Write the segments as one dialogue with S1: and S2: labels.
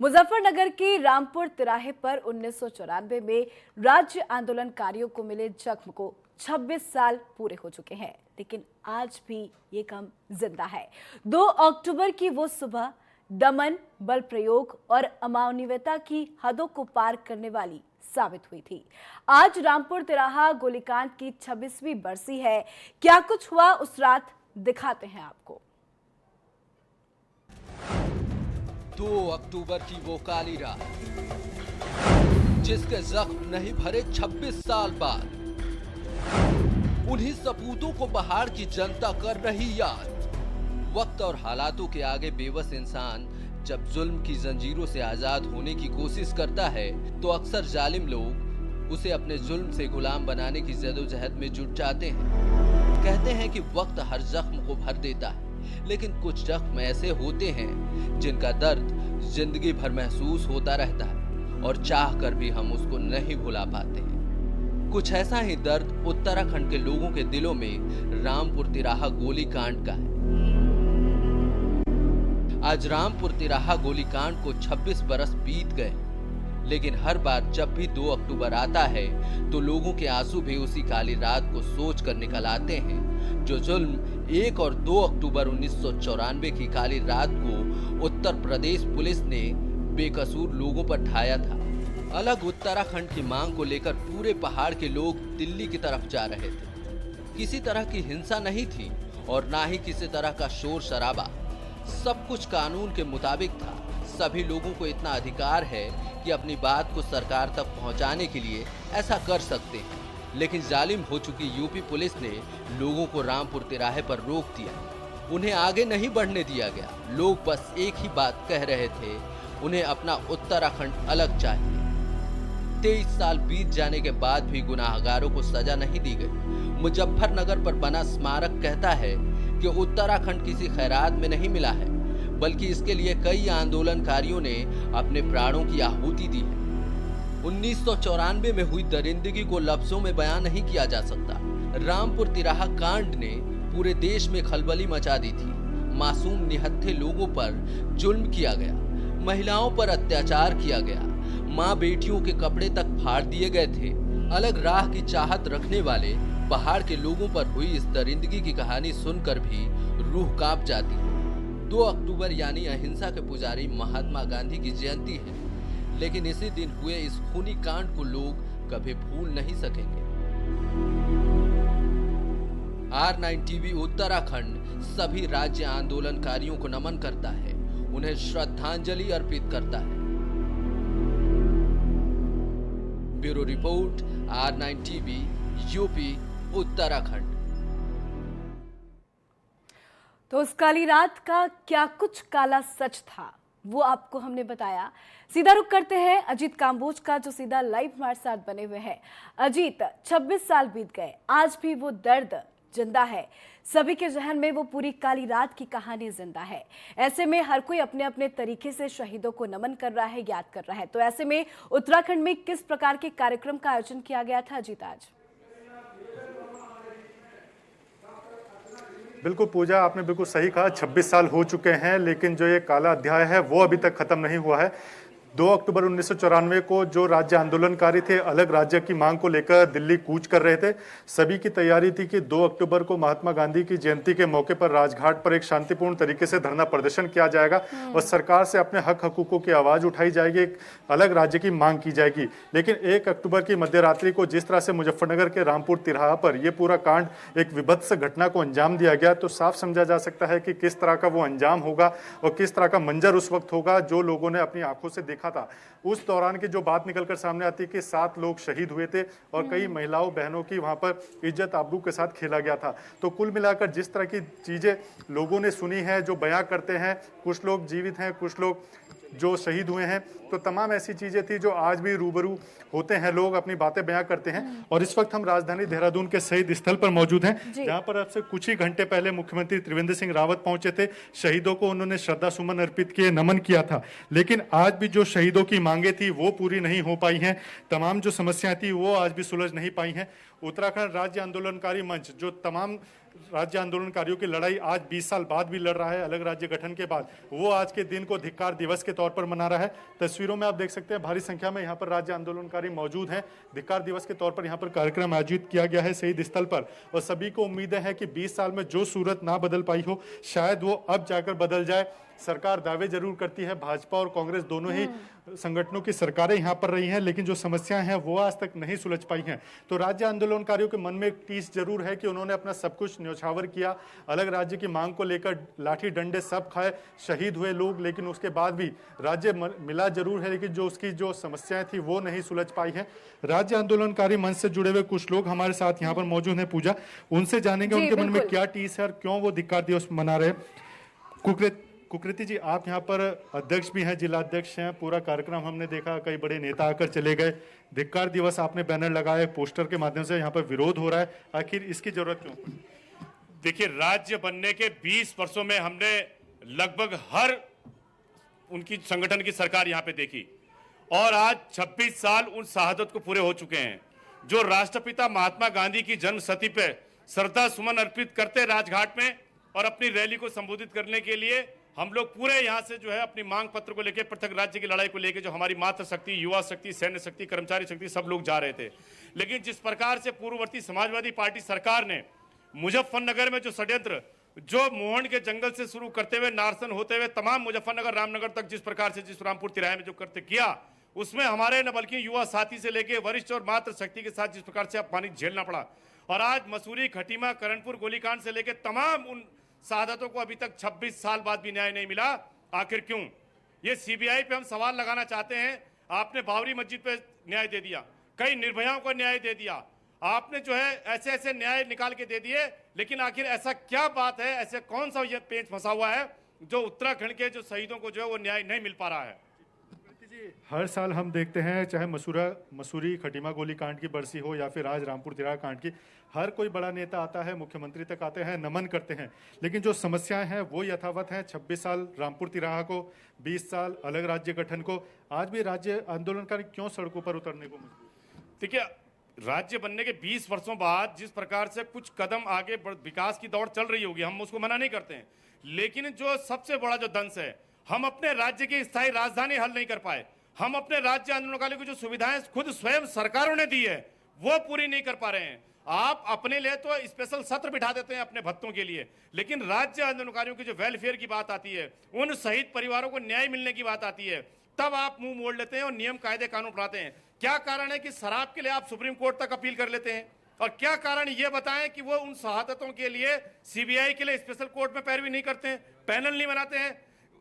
S1: मुजफ्फरनगर के रामपुर तिराहे पर 1994 में राज्य आंदोलनकारियों को मिले जख्म को 26 साल पूरे हो चुके हैं, लेकिन आज भी ये गम जिंदा है। 2 अक्टूबर की वो सुबह दमन, बल प्रयोग और अमानवीयता की हदों को पार करने वाली साबित हुई थी। आज रामपुर तिराहा गोलीकांड की 26वीं बरसी है। क्या कुछ हुआ उस रात, दिखाते हैं आपको।
S2: 2 अक्टूबर की वो काली रात, जिसके जख्म नहीं भरे 26 साल बाद, उन्हीं सपूतों को पहाड़ की जनता कर रही याद। वक्त और हालातों के आगे बेबस इंसान जब जुल्म की जंजीरों से आजाद होने की कोशिश करता है, तो अक्सर जालिम लोग उसे अपने जुल्म से गुलाम बनाने की जद्दोजहद में जुट जाते हैं। कहते हैं कि वक्त हर जख्म को भर देता है, लेकिन कुछ जख्म ऐसे होते हैं जिनका दर्द जिंदगी भर महसूस होता रहता है और चाह कर भी हम उसको नहीं भुला पाते हैं। कुछ ऐसा ही दर्द उत्तराखंड के लोगों के दिलों में रामपुर तिराहा गोलीकांड का है। आज रामपुर तिराहा गोलीकांड को 26 बरस बीत गए, लेकिन हर बार जब भी 2 अक्टूबर आता है तो लोगों के आंसू भी उसी काली रात को सोच कर निकल आते हैं, जो जुल्म 1 और 2 अक्टूबर 1994 की काली रात को उत्तर प्रदेश पुलिस ने बेकसूर लोगों पर ढाया था। अलग उत्तराखंड की मांग को लेकर पूरे पहाड़ के लोग दिल्ली की तरफ जा रहे थे। किसी तरह की हिंसा नहीं थी और ना ही किसी तरह का शोर शराबा। सब कुछ कानून के मुताबिक था। सभी लोगों को इतना अधिकार है कि अपनी बात को सरकार तक पहुंचाने के लिए ऐसा कर सकते हैं, लेकिन जालिम हो चुकी यूपी पुलिस ने लोगों को रामपुर तिराहे पर रोक दिया। उन्हें आगे नहीं बढ़ने दिया गया। लोग बस एक ही बात कह रहे थे, उन्हें अपना उत्तराखंड अलग चाहिए। 23 साल बीत जाने के बाद भी गुनाहगारों को सजा नहीं दी गई। मुजफ्फरनगर पर बना स्मारक कहता है कि उत्तराखंड किसी खैरात में नहीं मिला है, बल्कि इसके लिए कई आंदोलनकारियों ने अपने प्राणों की आहुति दी है। 1994 में हुई दरिंदगी को लफ्जों में बयान नहीं किया जा सकता। रामपुर तिराहा कांड ने पूरे देश में खलबली मचा दी थी। मासूम निहत्थे लोगों पर जुल्म किया गया, महिलाओं पर अत्याचार किया गया, माँ बेटियों के कपड़े तक फाड़ दिए गए थे। अलग राह की चाहत रखने वाले पहाड़ के लोगों पर हुई इस दरिंदगी की कहानी सुनकर भी रूह कांप जाती है। 2 अक्टूबर यानी अहिंसा के पुजारी महात्मा गांधी की जयंती है, लेकिन इसी दिन हुए इस खूनी कांड को लोग कभी भूल नहीं सकेंगे। R9 टीवी उत्तराखंड सभी राज्य आंदोलनकारियों को नमन करता है, उन्हें श्रद्धांजलि अर्पित करता है। Bureau report, R9 TV, UP, Uttarakhand.
S1: तो उस काली रात का क्या कुछ काला सच था, वो आपको हमने बताया। सीधा रुख करते हैं अजीत काम्बोज का, जो सीधा लाइव हमारे साथ बने हुए हैं। अजीत, 26 साल बीत गए, आज भी वो दर्द जिंदा है। सभी के जहन में वो पूरी काली रात की कहानी जिंदा है। ऐसे में हर कोई अपने अपने तरीके से शहीदों को नमन कर रहा है, याद कर रहा है। तो ऐसे में उत्तराखंड में किस प्रकार के कार्यक्रम का आयोजन किया गया था अजीत आज?
S3: बिल्कुल पूजा, आपने बिल्कुल सही कहा। 26 साल हो चुके हैं, लेकिन जो ये काला अध्याय है वो अभी तक खत्म नहीं हुआ है। 2 अक्टूबर 1994 को जो राज्य आंदोलनकारी थे, अलग राज्य की मांग को लेकर दिल्ली कूच कर रहे थे। सभी की तैयारी थी कि 2 अक्टूबर को महात्मा गांधी की जयंती के मौके पर राजघाट पर एक शांतिपूर्ण तरीके से धरना प्रदर्शन किया जाएगा और सरकार से अपने हक हकूकों की आवाज उठाई जाएगी, एक अलग राज्य की मांग की जाएगी। लेकिन 1 अक्टूबर की मध्यरात्रि को जिस तरह से मुजफ्फरनगर के रामपुर तिराहा पर यह पूरा कांड, एक विभत्स घटना को अंजाम दिया गया, तो साफ समझा जा सकता है कि किस तरह का वो अंजाम होगा और किस तरह का मंजर उस वक्त होगा जो लोगों ने अपनी आंखों से देखा था। उस दौरान की जो बात निकलकर सामने आती है कि 7 लोग शहीद हुए थे और कई महिलाओं बहनों की वहां पर इज्जत आबरू के साथ खेला गया था। तो कुल मिलाकर जिस तरह की चीजें लोगों ने सुनी है, जो बयां करते हैं, कुछ लोग जीवित हैं, कुछ लोग जो शहीद हुए हैं, तो तमाम ऐसी चीजें थी जो आज भी रूबरू होते हैं, लोग अपनी बातें बयां करते हैं। और इस वक्त हम राजधानी देहरादून के शहीद स्थल पर मौजूद हैं, जहां पर अब से कुछ ही घंटे पहले मुख्यमंत्री त्रिवेंद्र सिंह रावत पहुंचे थे। शहीदों को उन्होंने श्रद्धा सुमन अर्पित किए, नमन किया था। लेकिन आज भी जो शहीदों की मांगे थी वो पूरी नहीं हो पाई हैं। तमाम जो समस्याएं थी वो आज भी सुलझ नहीं पाई हैं। उत्तराखंड राज्य आंदोलनकारी मंच जो तमाम राज्य आंदोलनकारियों की लड़ाई आज 20 साल बाद भी लड़ रहा है, अलग राज्य गठन के बाद, वो आज के दिन को धिक्कार दिवस के तौर पर मना रहा है। तस्वीरों में आप देख सकते हैं भारी संख्या में यहाँ पर राज्य आंदोलनकारी मौजूद हैं। धिक्कार दिवस के तौर पर यहाँ पर कार्यक्रम आयोजित किया गया है शहीद स्थल पर, और सभी को उम्मीदें हैं कि 20 साल में जो सूरत ना बदल पाई हो, शायद वो अब जाकर बदल जाए। सरकार दावे जरूर करती है, भाजपा और कांग्रेस दोनों ही संगठनों की सरकारें यहाँ पर रही हैं, लेकिन जो समस्याएं हैं वो आज तक नहीं सुलझ पाई हैं। तो राज्य आंदोलनकारियों के मन में एक टीस जरूर है कि उन्होंने अपना सब कुछ न्यौछावर किया, अलग राज्य की मांग को लेकर लाठी डंडे सब खाए, शहीद हुए लोग, लेकिन उसके बाद भी राज्य मिला जरूर है, लेकिन जो उसकी जो समस्याएं थी वो नहीं सुलझ पाई हैं। राज्य आंदोलनकारी मंच से जुड़े हुए कुछ लोग हमारे साथ यहाँ पर मौजूद हैं पूजा, उनसे जानेंगे उनके मन में क्या टीस है और क्यों वो धिक्कार दिवस मना रहे हैं। कुकृति जी, आप यहाँ पर अध्यक्ष भी हैं, जिला अध्यक्ष हैं, पूरा कार्यक्रम हमने देखा, कई बड़े नेता आकर चले गए, धिक्कार दिवस आपने बैनर लगाए, पोस्टर के माध्यम से यहाँ पर विरोध हो रहा है, आखिर इसकी जरूरत क्यों?
S4: देखिए, राज्य बनने के 20 वर्षों में हमने लगभग हर उनकी संगठन की सरकार यहाँ पे देखी, और आज 26 साल उन शहादत को पूरे हो चुके हैं। जो राष्ट्रपिता महात्मा गांधी की जन्म शती पे श्रद्धा सुमन अर्पित करते राजघाट में और अपनी रैली को संबोधित करने के लिए हम लोग पूरे यहाँ से जो है अपनी मांग पत्र को लेकर, पृथक राज्य की लड़ाई को लेकर, जो हमारी मातृ शक्ति, युवा शक्ति, सैन्य शक्ति, कर्मचारी शक्ति, सब लोग जा रहे थे। लेकिन जिस प्रकार से पूर्ववर्ती समाजवादी पार्टी सरकार ने मुजफ्फरनगर में जो षड्यंत्र, जो मोहन के जंगल से शुरू करते हुए नारसन होते हुए तमाम मुजफ्फरनगर रामनगर तक जिस प्रकार से जिस रामपुर तिराहे में जो करते किया, उसमें हमारे न बल्कि युवा साथी से लेके वरिष्ठ और मातृ शक्ति के साथ जिस प्रकार से अपमानित झेलना पड़ा, और आज मसूरी, खटीमा, करणपुर गोलीकांड से लेकर तमाम उन शहादतों को अभी तक 26 साल बाद भी न्याय नहीं मिला। आखिर क्यों? ये सीबीआई पे हम सवाल लगाना चाहते हैं। आपने बाबरी मस्जिद पे न्याय दे दिया, कई निर्भयाओं को न्याय दे दिया, आपने जो है ऐसे ऐसे न्याय निकाल के दे दिए, लेकिन आखिर ऐसा क्या बात है, ऐसे कौन सा ये पेच फंसा हुआ है जो उत्तराखंड के जो शहीदों को जो है वो न्याय नहीं मिल पा रहा है?
S3: हर साल हम देखते हैं, चाहे मसूरी खटीमा गोली कांड की बरसी हो या फिर आज रामपुर तिराहा कांड की, हर कोई बड़ा नेता आता है, मुख्यमंत्री तक आते हैं, नमन करते हैं, लेकिन जो समस्याएं हैं वो यथावत हैं। 26 साल रामपुर तिराहा को, 20 साल अलग राज्य गठन को, आज भी राज्य आंदोलनकारी क्यों सड़कों पर उतरने को मजबूर?
S4: देखिए, राज्य बनने के 20 वर्षों बाद जिस प्रकार से कुछ कदम आगे विकास की दौड़ चल रही होगी, हम उसको मना नहीं करते हैं, लेकिन जो सबसे बड़ा जो दंश है, हम अपने राज्य की स्थायी राजधानी हल नहीं कर पाए, हम अपने राज्य आंदोलनकारियों को जो सुविधाएं खुद स्वयं सरकारों ने दी है वो पूरी नहीं कर पा रहे हैं। आप अपने लिए तो स्पेशल सत्र बिठा देते हैं अपने भत्तों के लिए, लेकिन राज्य आंदोलनकारियों की जो वेलफेयर की बात आती है, उन शहीद परिवारों को न्याय मिलने की बात आती है, तब आप मुंह मोड़ लेते हैं और नियम कायदे कानून बनाते हैं। क्या कारण है कि शराब के लिए आप सुप्रीम कोर्ट तक अपील कर लेते हैं? और क्या कारण ये बताएं कि वो उन शहादतों के लिए सीबीआई के लिए स्पेशल कोर्ट में पैरवी नहीं करते हैं, पैनल नहीं बनाते हैं?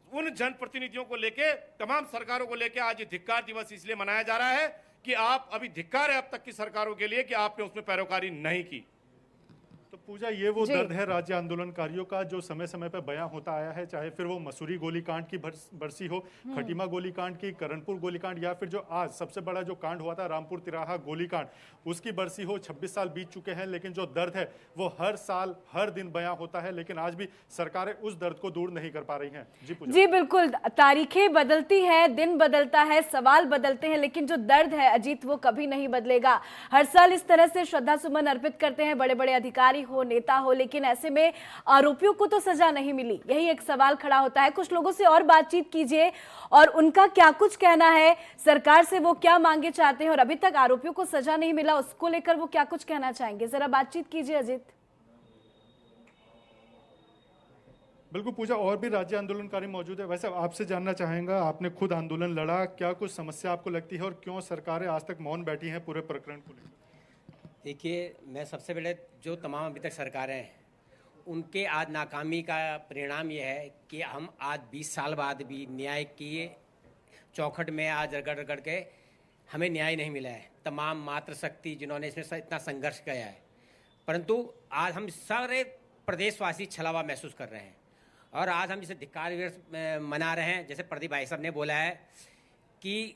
S4: उन जनप्रतिनिधियों को लेके, तमाम सरकारों को लेके आज ये धिक्कार दिवस इसलिए मनाया जा रहा है कि आप अभी धिक्कार है अब तक की सरकारों के लिए कि आपने उसमें पैरोकारी नहीं की।
S3: तो पूजा, ये वो दर्द है राज्य आंदोलनकारियों का जो समय समय पर बयां होता आया है, चाहे फिर वो मसूरी गोलीकांड की बरसी हो, खटीमा गोलीकांड की, करणपुर गोलीकांड, या फिर जो आज सबसे बड़ा जो कांड हुआ था रामपुर तिराहा गोलीकांड, उसकी बरसी हो। 26 साल बीत चुके हैं, लेकिन जो दर्द है वो हर साल हर दिन बयां होता है, लेकिन आज भी सरकारें उस दर्द को दूर नहीं कर पा रही हैं। जी पूजा।
S1: जी बिल्कुल, तारीखें बदलती हैं, दिन बदलता है, सवाल बदलते हैं, लेकिन जो दर्द है अजीत वो कभी नहीं बदलेगा। हर साल इस तरह से श्रद्धा सुमन अर्पित करते हैं बड़े बड़े अधिकारी हो, नेता हो, लेकिन ऐसे में आरोपियों को तो सजा नहीं मिली। यही एक सवाल खड़ा होता है। कुछ लोगों से और बातचीत कीजिए और उनका क्या कुछ कहना है, सरकार से वो क्या मांगे चाहते हैं, और अभी तक आरोपियों को सजा नहीं मिला उसको लेकर वो क्या कुछ कहना चाहेंगे। जरा बातचीत कीजिए अजीत।
S3: बिल्कुल पूजा, और भी राज्य आंदोलनकारी मौजूद है। वैसे आपसे जानना चाहेंगे, आपने खुद आंदोलन लड़ा, क्या कुछ समस्या आपको लगती है और क्यों सरकारें आज तक मौन बैठी हैं पूरे प्रकरण को लेकर?
S5: देखिए, मैं सबसे पहले जो तमाम अभी तक सरकारें हैं उनके आज नाकामी का परिणाम ये है कि हम आज 20 साल बाद भी न्याय की चौखट में आज रगड़ रगड़ के हमें न्याय नहीं मिला है। तमाम मातृशक्ति जिन्होंने इसमें इतना संघर्ष किया है, परंतु आज हम सारे प्रदेशवासी छलावा महसूस कर रहे हैं और आज हम इसे धिक्कार दिवस मना रहे हैं। जैसे प्रदीप भाई साहब ने बोला है कि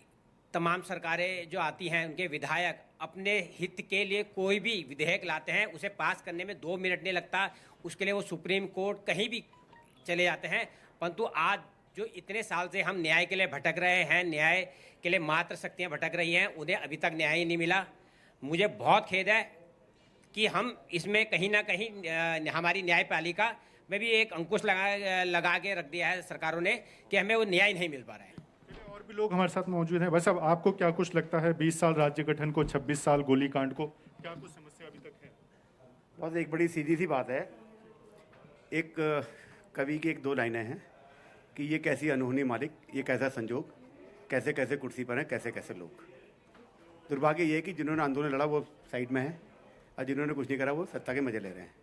S5: तमाम सरकारें जो आती हैं उनके विधायक अपने हित के लिए कोई भी विधेयक लाते हैं, उसे पास करने में 2 मिनट नहीं लगता, उसके लिए वो सुप्रीम कोर्ट कहीं भी चले जाते हैं। परंतु आज जो इतने साल से हम न्याय के लिए भटक रहे हैं, न्याय के लिए मात्र शक्तियाँ भटक रही हैं, उन्हें अभी तक न्याय नहीं मिला। मुझे बहुत खेद है कि हम इसमें कहीं ना कहीं हमारी न्यायपालिका में भी एक अंकुश लगा के रख दिया है सरकारों ने कि हमें वो न्याय नहीं मिल पा रहा है।
S3: और भी लोग हमारे साथ मौजूद हैं। वैसे अब आपको क्या कुछ लगता है, 20 साल राज्य गठन को, 26 साल गोलीकांड को, क्या कुछ समस्या अभी तक है?
S6: बस एक बड़ी सीधी सी बात है। एक कवि की एक दो लाइनें हैं कि ये कैसी अनहोनी मालिक, ये कैसा संजोग, कैसे कैसे कुर्सी पर हैं कैसे कैसे लोग। दुर्भाग्य ये है कि जिन्होंने आंदोलन लड़ा वो साइड में है और जिन्होंने कुछ नहीं करा वो सत्ता के मजे ले रहे हैं।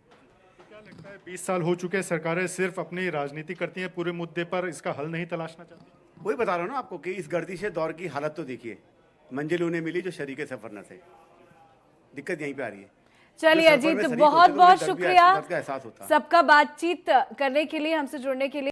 S3: क्या लगता है 20 साल हो चुके हैं, सरकारें सिर्फ अपनी राजनीति करती हैं, पूरे मुद्दे पर इसका हल नहीं तलाशना चाहती?
S6: वही बता रहा हूँ ना आपको कि इस गर्दिश दौर की हालत तो देखिए, मंजिल उन्हें मिली जो शरीके सफर न थे। दिक्कत यहीं पे आ रही है।
S1: चलिए
S6: जो सफर में
S1: अजीत,
S6: शरीक
S1: बहुत
S6: होते तो
S1: बहुत
S6: उन्हें दर्द
S1: शुक्रिया
S6: का एहसास होता।
S1: सबका बातचीत करने के लिए, हमसे जुड़ने के लिए।